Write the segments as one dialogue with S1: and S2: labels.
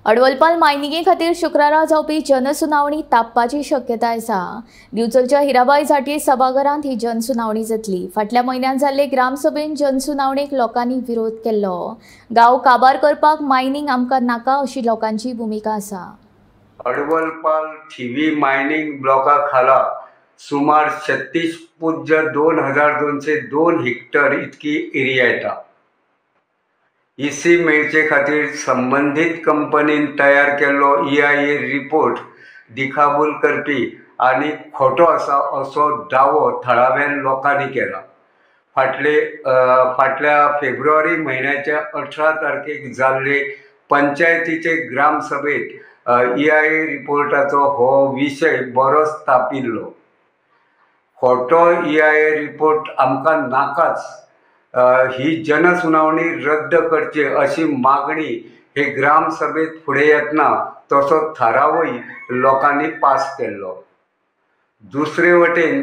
S1: अडवलपाल मायनिंगे खातीर शुक्रारा जावपी जनसुनावणी तापपाची शक्यताय आसा। दिवचलच्या हिराबाई झांटी सभाघरांत ही जनसुनावणी जातली। फाटल्या म्हयन्यात जाल्ले ग्रामसभेन जनसुनावणेक लोकांनी विरोध केल्लो। गांव काबार करपाक मायनिंग आमकां नाका अशी लोकांची भुमिका आसा।
S2: अडवलपाल थिवी मायनिंग ब्लॉका खाला सुमार 36.2202 हेक्टर इतकी एरिया येता। इसी मेळचे खातीर संबंधित कंपनीन तयार केल्लो EIA रिपोर्ट दिखाबूल करपी आनी खोटो आसा असो दावो थळाव्या लोकांनी केला। फाटल्या फेब्रुवारी म्हयन्याच्या 18 तारखेक जाल्ले पंचायतीचे ग्रामसभेत EIA रिपोर्टाचो हो विशय बरोच तापिल्लो। खोटो EIA रिपोर्ट आमकां नाकाच, ही जनसुनावणी रद्द करची अशी मागणी हे ग्रामसभेत फुडें येतना तसो थारावय लोकांनी पास केल्लो। दुसरे वटेन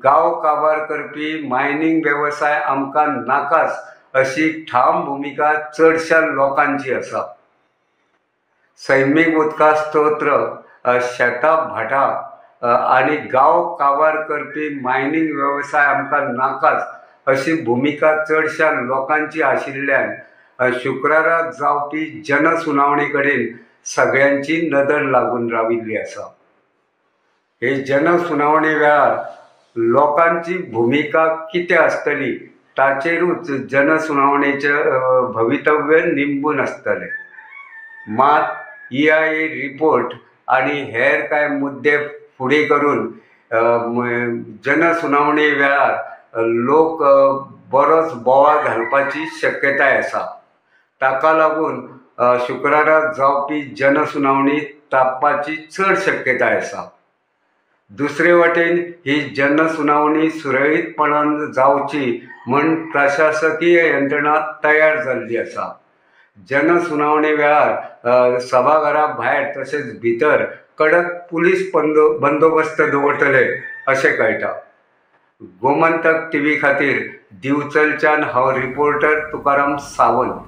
S2: गांव काबार करपी मायनिंग वेवसाय आमकां नाकाच अशी ठाम भुमिका चडशा लोकांची आसा। सैमीक उदका स्तोत्र, शेतां भाटां आनी गांव काबार करपी मायनिंग वेवसाय आमकां नाकाच अशी भुमिका चडशा लोकांची आशिल्ल्यान शुक्रारा जावपी जनसुनावणी कडेन सगळ्यांची नदर लागून राविल्ली आसा। हे जनसुनावणी वेळार लोकांची भुमिका कितें आसतली ताचेरूच जनसुनावणेचे भवितव्य निंबून आसतले। मात EIA रिपोर्ट आनी हेर कांय मुद्दे फुडें करून जनसुनावणी वेळार लोक बरोच बोवाळ घालपाची शक्यताय आसा। ताका लागून शुक्रारा जावपी जनसुनावणी तापपाची चड शक्यताय आसा। दुसरे वटेन ही जनसुनावणी सुरळीतपणान जावची म्हण प्रशासकीय यंत्रणा तयार जाल्ली आसा। जनसुनावणी वेळार सभाघरा भायर तशेंच भितर कडक पुलीस बंदोबस्त दवरतले अशें कळटा। गोमंतक TV खातीर दिवचलच्यान हांव रिपोर्टर तुकाराम सावंत।